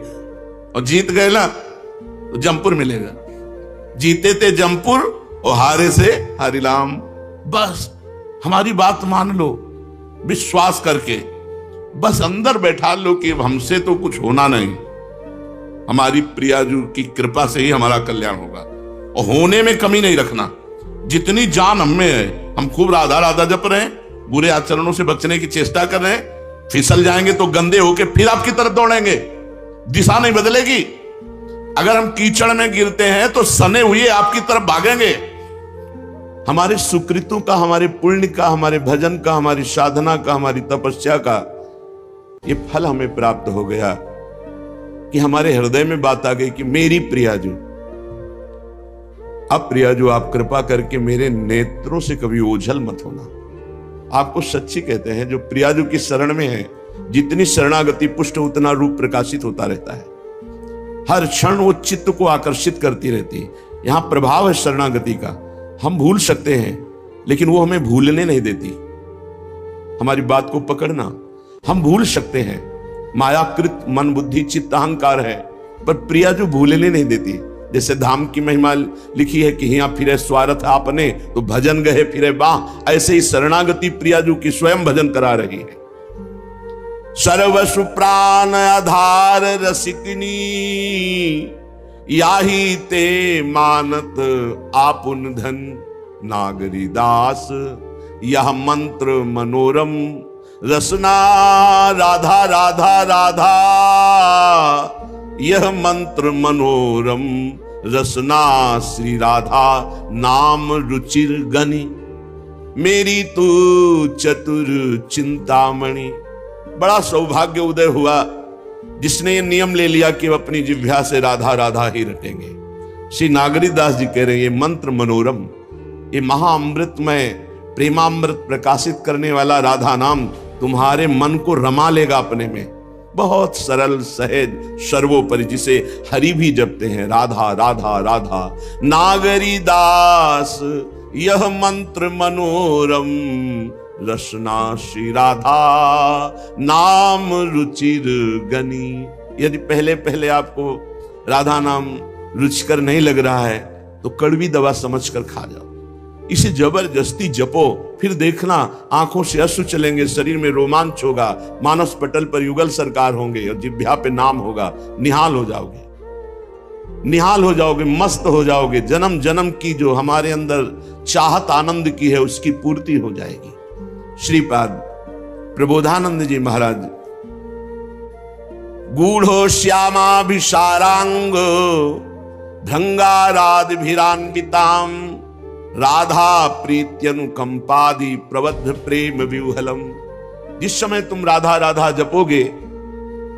S1: और जीत गए ना तो जमपुर मिलेगा। जीते थे जमपुर और हारे से हरिराम। बस हमारी बात मान लो विश्वास करके, बस अंदर बैठा लो कि हमसे तो कुछ होना नहीं, हमारी प्रियाजू की कृपा से ही हमारा कल्याण होगा, और होने में कमी नहीं रखना। जितनी जान हमें है, हम खूब राधा राधा जप रहे हैं, बुरे आचरणों से बचने की चेष्टा कर रहे हैं, फिसल जाएंगे तो गंदे होके फिर आपकी तरफ दौड़ेंगे, दिशा नहीं बदलेगी। अगर हम कीचड़ में गिरते हैं तो सने हुए आपकी तरफ भागेंगे। हमारे सुकृतों का, हमारे पुण्य का, हमारे भजन का, हमारी साधना का, हमारी तपस्या का ये फल हमें प्राप्त हो गया कि हमारे हृदय में बात आ गई कि मेरी प्रियाजू, अब प्रिया जो आप कृपा करके मेरे नेत्रों से कभी ओझल मत होना। आपको सच्ची कहते हैं, जो प्रिया जो की शरण में है, जितनी शरणागति पुष्ट उतना रूप प्रकाशित होता रहता है। हर क्षण वो चित्त को आकर्षित करती रहती है। यहां प्रभाव है शरणागति का। हम भूल सकते हैं लेकिन वो हमें भूलने नहीं देती। हमारी बात को पकड़ना, हम भूल सकते हैं, मायाकृत मन बुद्धि चित्त अहंकार है, पर प्रिया जो भूलने नहीं देती। जैसे धाम की महिमा लिखी है कि हिया फिरे स्वार्थ आपने तो भजन गए फिरे बाह, ऐसे ही शरणागति प्रिया जो की स्वयं भजन करा रही है। सर्वसु प्राण आधार रसिकनी याही ते मानत आपुन धन नागरी दास, यह मंत्र मनोरम रसना राधा राधा राधा, यह मंत्र मनोरम रसना श्री राधा नाम रुचिर गनी, मेरी तू चतुर चिंतामणि। बड़ा सौभाग्य उदय हुआ जिसने ये नियम ले लिया कि वह अपनी जिह्वा से राधा राधा ही रटेंगे। श्री नागरीदास जी कह रहे हैं, ये मंत्र मनोरम, ये महाअमृतमय प्रेमामृत प्रकाशित करने वाला राधा नाम तुम्हारे मन को रमा लेगा अपने में। बहुत सरल सहज सर्वोपरि, जिसे हरि भी जपते हैं, राधा राधा राधा। नागरी दास यह मंत्र मनोरम रसना श्री राधा नाम रुचिर गनी। यदि पहले पहले आपको राधा नाम रुचिकर नहीं लग रहा है तो कड़वी दवा समझकर खा जाओ, इसे जबरदस्ती जपो, फिर देखना आंखों से अश्रु चलेंगे, शरीर में रोमांच होगा, मानस पटल पर युगल सरकार होंगे और जिह्वा पे नाम होगा। निहाल हो जाओगे, निहाल हो जाओगे, मस्त हो जाओगे। जन्म जन्म की जो हमारे अंदर चाहत आनंद की है उसकी पूर्ति हो जाएगी। श्रीपाद प्रबोधानंद जी महाराज, गूढ़ो श्यामाभिसारांग भृंगारादिभिरान्विताम राधा प्रीत्यनुकंपादि प्रबद्ध प्रेम विह्वलम। जिस समय तुम राधा राधा जपोगे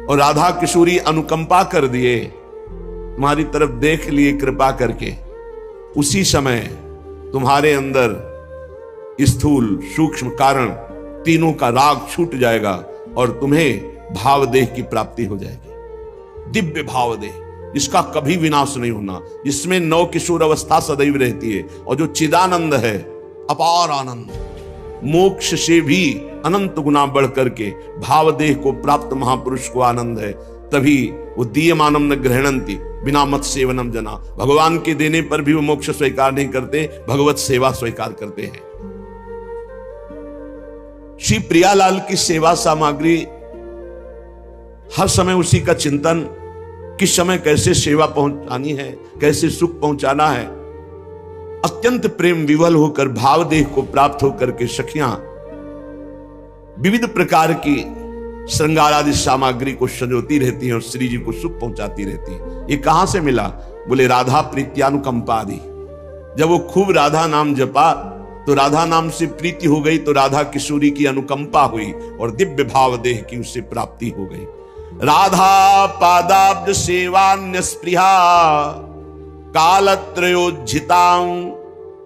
S1: और राधा किशोरी अनुकंपा कर दिए, तुम्हारी तरफ देख लिए कृपा करके, उसी समय तुम्हारे अंदर स्थूल सूक्ष्म कारण तीनों का राग छूट जाएगा और तुम्हें भावदेह की प्राप्ति हो जाएगी। दिव्य भावदेह जिसका कभी विनाश नहीं होना, जिसमें नव किशोर अवस्था सदैव रहती है और जो चिदानंद है, अपार आनंद, मोक्ष से भी अनंत गुना बढ़ करके भावदेह को प्राप्त महापुरुष को आनंद है। तभी वो दीयमानम न ग्रहणंती बिना मत सेवनम जना, भगवान के देने पर भी वो मोक्ष स्वीकार नहीं करते, भगवत सेवा स्वीकार करते हैं। श्री प्रियालाल की सेवा सामग्री हर समय उसी का चिंतन, किस समय कैसे सेवा पहुंचानी है, कैसे सुख पहुंचाना है। अत्यंत प्रेम विवल होकर भावदेह को प्राप्त होकर के सखियां विविध प्रकार की श्रृंगार आदि सामग्री को सजोती रहती हैं और श्री जी को सुख पहुंचाती रहती हैं। ये कहां से मिला? बोले राधा प्रीत्यानुकंपा आदि। जब वो खूब राधा नाम जपा तो राधा नाम से प्रीति हो गई, तो राधा किशोरी की अनुकंपा हुई और दिव्य भाव देह की उससे प्राप्ति हो गई। राधा पादाब्ज सेवान्य स्पृहा कालत्रयोज्झितां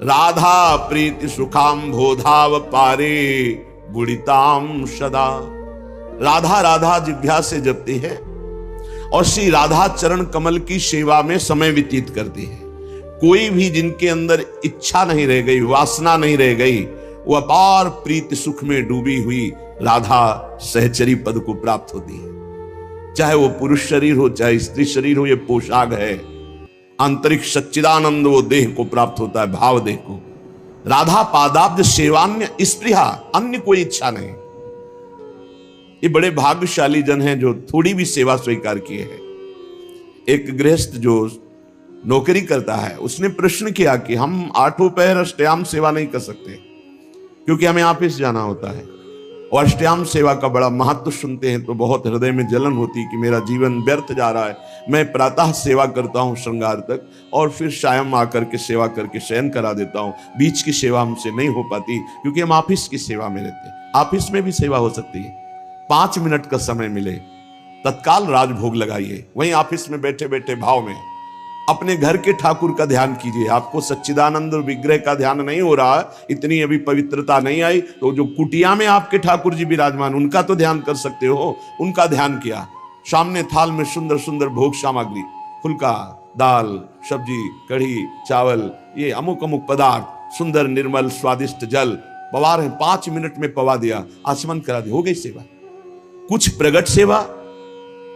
S1: राधा प्रीति सुखाम बोधाव पारे गुणिताम सदा। राधा राधा जिह्वा से जपती है और श्री राधा चरण कमल की सेवा में समय व्यतीत करती है। कोई भी जिनके अंदर इच्छा नहीं रह गई, वासना नहीं रह गई, वो अपार प्रीति सुख में डूबी हुई राधा सहचरी पद को प्राप्त होती है। चाहे वो पुरुष शरीर हो चाहे स्त्री शरीर हो, ये पोशाक है। आंतरिक सच्चिदानंद वो देह को प्राप्त होता है, भाव देह को। राधा पादाब्ज सेवान्य स्पृहा, अन्य कोई इच्छा नहीं। ये बड़े भाग्यशाली जन हैं जो थोड़ी भी सेवा स्वीकार किए हैं। एक गृहस्थ जो नौकरी करता है, उसने प्रश्न किया कि हम 8 पहर अष्टयाम सेवा नहीं कर सकते क्योंकि हमें ऑफिस जाना होता है, और अष्टयाम सेवा का बड़ा महत्व सुनते हैं तो बहुत हृदय में जलन होती कि मेरा जीवन व्यर्थ जा रहा है। मैं प्रातः सेवा करता हूँ श्रृंगार तक और फिर शायम आकर के सेवा करके शयन करा देता हूँ, बीच की सेवा हमसे नहीं हो पाती क्योंकि हम ऑफिस की सेवा में रहते हैं। ऑफिस में भी सेवा हो सकती है, 5 मिनट का समय मिले तत्काल राजभोग लगाइए, वहीं ऑफिस में बैठे बैठे भाव में अपने घर के ठाकुर का ध्यान कीजिए। आपको सच्चिदानंद विग्रह का ध्यान नहीं हो रहा, इतनी अभी पवित्रता नहीं आई, तो जो कुटिया में आपके ठाकुर जी विराजमान उनका तो ध्यान कर सकते हो। उनका ध्यान किया, सामने थाल में सुंदर सुंदर भोग सामग्री, फुल्का, दाल, सब्जी, कढ़ी, चावल, ये अमुक अमुक पदार्थ, सुंदर निर्मल स्वादिष्ट जल, पवार है। 5 मिनट में पवा दिया, आचमन करा दिया, हो गई सेवा। कुछ प्रगट सेवा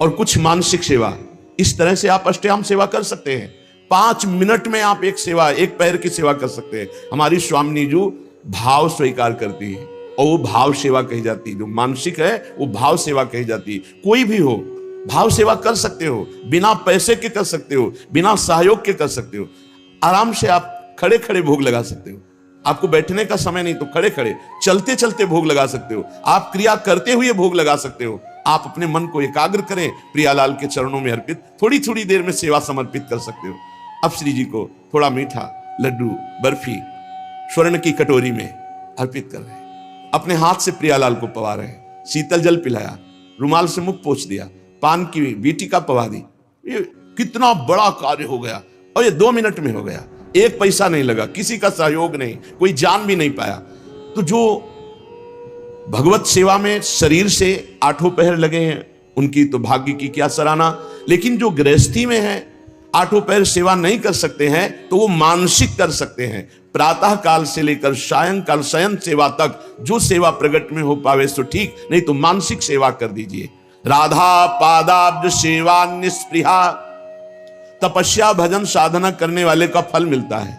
S1: और कुछ मानसिक सेवा, इस तरह से आप अष्टयाम सेवा कर सकते हैं। 5 मिनट में आप एक सेवा, एक पैर की सेवा कर सकते हैं। हमारी स्वामिनी जी भाव स्वीकार करती है और वो भाव सेवा कही जाती है। जो मानसिक है वो भाव सेवा कही जाती है। कोई भी हो भाव सेवा कर सकते हो, बिना पैसे के कर सकते हो, बिना सहयोग के कर सकते हो। आराम से आप खड़े खड़े भोग लगा सकते हो। आपको बैठने का समय नहीं तो खड़े खड़े, चलते चलते भोग लगा सकते हो। आप क्रिया करते हुए भोग लगा सकते हो। आप अपने मन को एकाग्र करें, प्रियालाल के चरणों में अर्पित थोड़ी थोड़ी देर में सेवा समर्पित कर सकते हो। अब श्री जी को थोड़ा मीठा, लड्डू, बर्फी स्वर्ण की कटोरी में अर्पित कर रहे हैं। अपने हाथ से प्रियालाल को पवा रहे हैं। शीतल जल पिलाया, रुमाल से मुख पोंछ दिया, पान की बीटिका पवा दी। ये कितना बड़ा कार्य हो गया और ये 2 मिनट में हो गया। 1 पैसा नहीं लगा, किसी का सहयोग नहीं, कोई जान भी नहीं पाया। तो जो भगवत सेवा में शरीर से 8 पहर लगे हैं उनकी तो भाग्य की क्या सराहना। लेकिन जो गृहस्थी में है 8 पहर सेवा नहीं कर सकते हैं तो वो मानसिक कर सकते हैं। प्रातः काल से लेकर सायंकाल शयन सेवा तक जो सेवा प्रगट में हो पावे सो ठीक, नहीं तो मानसिक सेवा कर दीजिए। राधा पादाब्ज सेवा निस्पृहा, तपस्या भजन साधना करने वाले का फल मिलता है,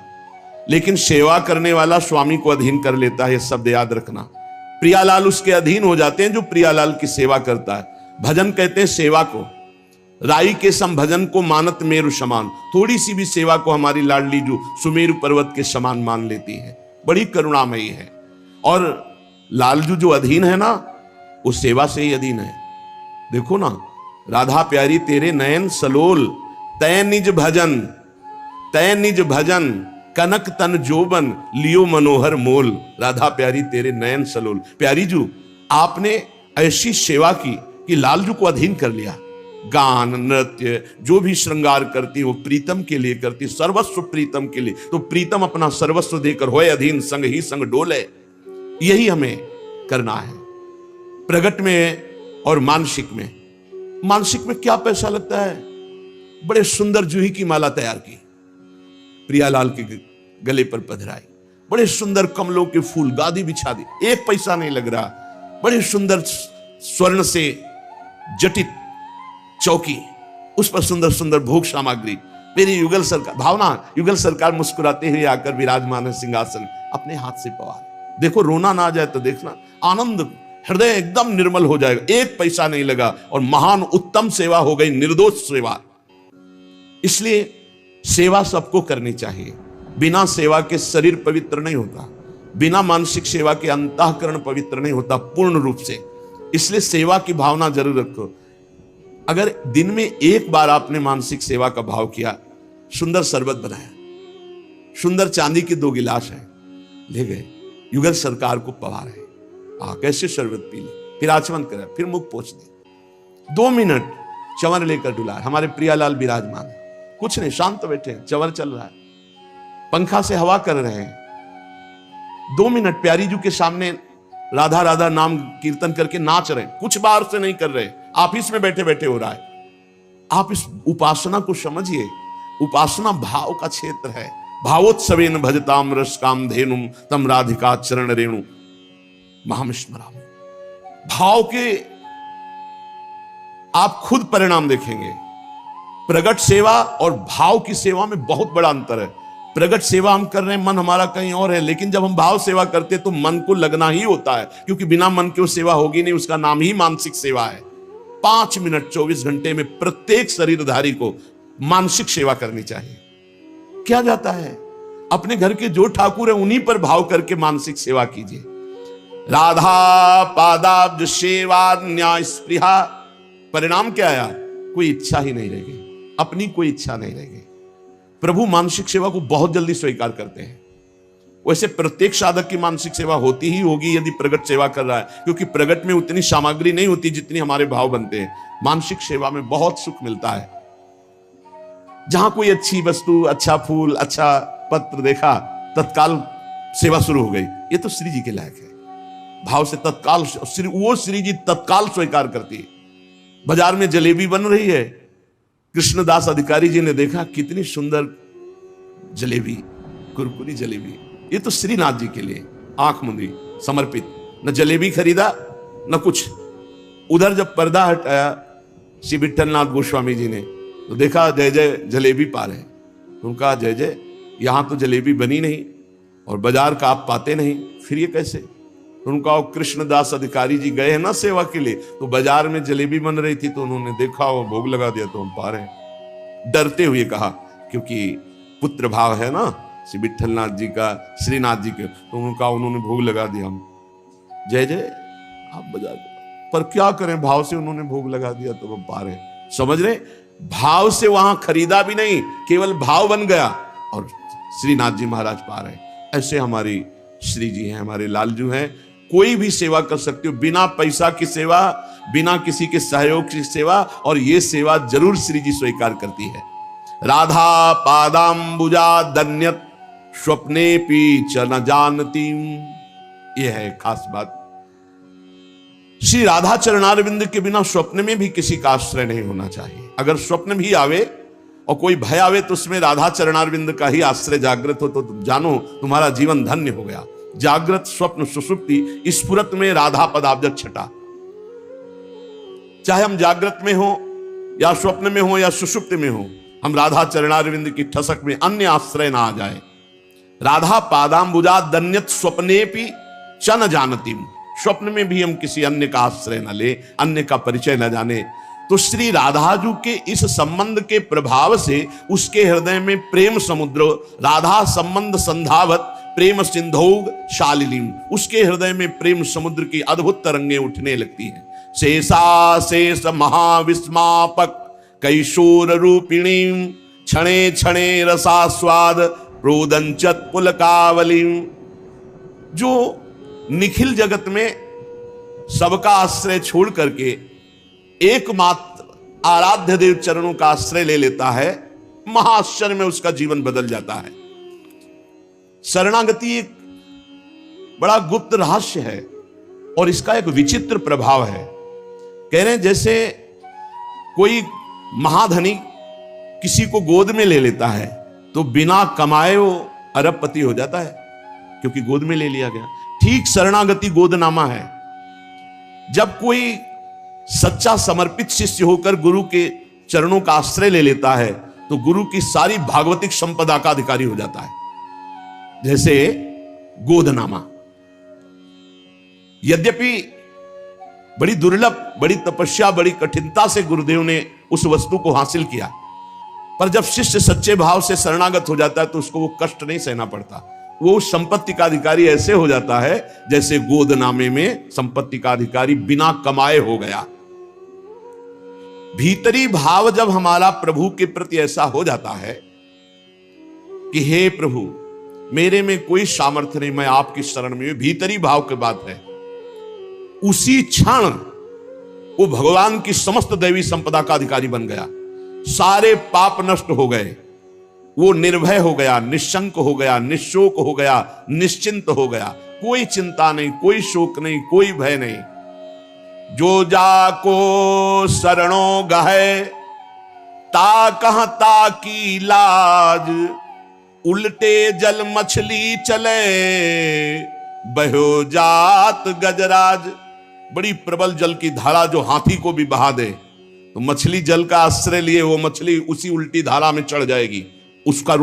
S1: लेकिन सेवा करने वाला स्वामी को अधीन कर लेता है। ये शब्द याद रखना। प्रियालाल उसके अधीन हो जाते हैं जो प्रियालाल की सेवा करता है। भजन कहते हैं सेवा को, राई के सम भजन को मानत मेरु समान। थोड़ी सी भी सेवा को हमारी लाडली जो सुमेरु पर्वत के समान मान लेती है, बड़ी करुणामयी है। और लालजू जो अधीन है ना, वो सेवा से ही अधीन है। देखो ना, राधा प्यारी तेरे नयन सलोल, तय निज भजन, तय निज भजन, कनक तन जोबन, लियो मनोहर मोल। राधा प्यारी तेरे नयन सलोल। प्यारी जू आपने ऐसी सेवा की कि लालजू को अधीन कर लिया। गान नृत्य जो भी श्रृंगार करती वो प्रीतम के लिए करती, सर्वस्व प्रीतम के लिए। तो प्रीतम अपना सर्वस्व देकर होए अधीन, संग ही संग डोले। यही हमें करना है प्रगट में और मानसिक में। मानसिक में क्या पैसा लगता है? बड़े सुंदर जूही की माला तैयार की, प्रियालाल के गले पर पधराई, बड़े सुंदर कमलों के फूल, गादी बिछा दी, 1 पैसा नहीं लग रहा। बड़े सुंदर स्वर्ण से जटित चौकी, उस पर सुंदर सुंदर भोग सामग्री। मेरी युगल सरकार, भावना युगल सरकार मुस्कुराते हुए आकर विराजमान है सिंहासन, अपने हाथ से पवार। देखो रोना ना आ जाए तो देखना, आनंद हृदय एकदम निर्मल हो जाएगा। 1 पैसा नहीं लगा और महान उत्तम सेवा हो गई, निर्दोष सेवा। इसलिए सेवा सबको करनी चाहिए। बिना सेवा के शरीर पवित्र नहीं होता, बिना मानसिक सेवा के अंतःकरण पवित्र नहीं होता पूर्ण रूप से। इसलिए सेवा की भावना जरूर रखो। अगर दिन में 1 बार आपने मानसिक सेवा का भाव किया, सुंदर शरबत बनाया, सुंदर चांदी के 2 गिलास है, ले गए, युगल सरकार को पवा रहे, कैसे शरबत पी ली, फिर आचमन करा, फिर मुख पोंछ दे। 2 मिनट चंवर लेकर डुला। हमारे प्रियालाल विराजमान है, कुछ नहीं, शांत बैठे हैं, चंवर चल रहा है, पंखा से हवा कर रहे हैं। 2 मिनट प्यारी जू के सामने राधा राधा नाम कीर्तन करके नाच रहे हैं, कुछ बाहर से नहीं कर रहे, ऑफिस में बैठे बैठे हो रहा है। आप इस उपासना को समझिए। उपासना भाव का क्षेत्र है। भावोत्सवेन भजताम रस काम धेनुम तम राधिका चरण रेणु महामिस्मराम। भाव के आप खुद परिणाम देखेंगे। प्रगट सेवा और भाव की सेवा में बहुत बड़ा अंतर है। प्रगट सेवा हम कर रहे हैं, मन हमारा कहीं और है, लेकिन जब हम भाव सेवा करते हैं तो मन को लगना ही होता है, क्योंकि बिना मन के वो सेवा होगी नहीं। उसका नाम ही मानसिक सेवा है। 5 मिनट 24 घंटे में प्रत्येक शरीरधारी को मानसिक सेवा करनी चाहिए। क्या जाता है, अपने घर के जो ठाकुर है उन्हीं पर भाव करके मानसिक सेवा कीजिए। राधा पादाब्ज सेवा न्याय स्पृहा। परिणाम क्या आया? कोई इच्छा ही नहीं रहेगी, अपनी कोई इच्छा नहीं रहेगी। प्रभु मानसिक सेवा को बहुत जल्दी स्वीकार करते हैं। वैसे प्रत्येक साधक की मानसिक सेवा होती ही होगी यदि प्रगट सेवा कर रहा है, क्योंकि प्रगट में उतनी सामग्री नहीं होती जितनी हमारे भाव बनते हैं। मानसिक सेवा में बहुत सुख मिलता है। जहां कोई अच्छी वस्तु, अच्छा फूल, अच्छा पत्र देखा, तत्काल सेवा शुरू हो गई। ये तो श्री जी के लायक है। भाव से तत्काल वो श्री जी तत्काल स्वीकार करती है। बाजार में जलेबी बन रही है, कृष्णदास अधिकारी जी ने देखा कितनी सुंदर जलेबी, कुरकुरी जलेबी, ये तो श्रीनाथ जी के लिए आंख मूंदी समर्पित। न जलेबी खरीदा न कुछ। उधर जब पर्दा हटाया श्री विठलनाथ गोस्वामी जी ने, तो देखा जय जय जलेबी पा रहे। उनका जय जय, यहां तो जलेबी बनी नहीं और बाजार का आप पाते नहीं, फिर ये कैसे? उनका कृष्णदास अधिकारी जी गए हैं ना सेवा के लिए, तो बाजार में जलेबी बन रही थी, तो उन्होंने देखा और भोग लगा दिया, तो हम पा रहे हैं। डरते हुए कहा, क्योंकि पुत्र भाव है ना श्री विठलनाथ जी का, श्रीनाथ जी के, तो उनका उन्होंने भोग लगा दिया। हम जय जय आप बाजार, पर क्या करें, भाव से उन्होंने भोग लगा दिया तो हम पा रहे हैं। समझ रहे? भाव से वहां खरीदा भी नहीं, केवल भाव बन गया और श्रीनाथ जी महाराज पा रहे हैं। ऐसे हमारी श्री जी हैं, हमारे लालजू हैं। कोई भी सेवा कर सकते हो, बिना पैसा की सेवा, बिना किसी के सहयोग की सेवा, और ये सेवा जरूर श्री जी स्वीकार करती है। राधा पादाम्बुजा दन्यत स्वप्ने पी च न जानती, यह है खास बात। श्री राधा चरणारविंद के बिना स्वप्न में भी किसी का आश्रय नहीं होना चाहिए। अगर स्वप्न भी आवे और कोई भय आवे, तो उसमें राधा चरणारविंद का ही आश्रय जागृत हो, तो जानो तुम्हारा जीवन धन्य हो गया। जागृत स्वप्न सुषुप्ति स्फुरत में राधा पदाब्ज छटा। चाहे हम जागृत में हो या स्वप्न में हो या सुषुप्ति में हो, हम राधा चरणारविंद की ठसक में अन्य आश्रय ना आ जाए। राधा पादाम्बुजा दन्यत स्वप्नेपि च न जानती, स्वप्न में भी हम किसी अन्य का आश्रय न ले, अन्य का परिचय न जाने। तो श्री राधाजू के इस संबंध के प्रभाव से उसके हृदय में प्रेम समुद्र, राधा संबंध संधावत प्रेम सिंधौग शालिनीम, उसके हृदय में प्रेम समुद्र की अद्भुत तरंगें उठने लगती हैं। शेषा शेष महाविस्मापक कैशोर रूपिणी, क्षणे क्षणे रसास्वाद प्रोदंचत पुलकावली। जो निखिल जगत में सबका आश्रय छोड़ करके एकमात्र आराध्य देव चरणों का आश्रय ले लेता है, महाआश्चर्य में उसका जीवन बदल जाता है। शरणागति एक बड़ा गुप्त रहस्य है और इसका एक विचित्र प्रभाव है। कह रहे हैं जैसे कोई महाधनी किसी को गोद में ले लेता है, तो बिना कमाए वो अरबपति हो जाता है, क्योंकि गोद में ले लिया गया। ठीक शरणागति गोदनामा है। जब कोई सच्चा समर्पित शिष्य होकर गुरु के चरणों का आश्रय ले लेता है, तो गुरु की सारी भागवतिक संपदा का अधिकारी हो जाता है, जैसे गोदनामा। यद्यपि बड़ी दुर्लभ, बड़ी तपस्या, बड़ी कठिनता से गुरुदेव ने उस वस्तु को हासिल किया, पर जब शिष्य सच्चे भाव से शरणागत हो जाता है, तो उसको वो कष्ट नहीं सहना पड़ता। वो संपत्ति का अधिकारी ऐसे हो जाता है जैसे गोदनामे में संपत्ति का अधिकारी बिना कमाए हो गया। भीतरी भाव जब हमारा प्रभु के प्रति ऐसा हो जाता है कि हे प्रभु, मेरे में कोई सामर्थ्य नहीं, मैं आपकी शरण में, भीतरी भाव की बात है, उसी क्षण वो भगवान की समस्त दैवी संपदा का अधिकारी बन गया। सारे पाप नष्ट हो गए, वो निर्भय हो गया, निशंक हो गया, निशोक हो गया, निश्चिंत हो गया। कोई चिंता नहीं, कोई शोक नहीं, कोई भय नहीं। जो जाको शरणों गहे ता कहां ता की लाज, उल्टे जल मछली चले बहो जात गजराज। बड़ी प्रबल जल की धारा जो हाथी को भी बहा दे, तो मछली जल का आश्रय लिए वो मछली उसी उल्टी धारा में चढ़ जाएगी, उसका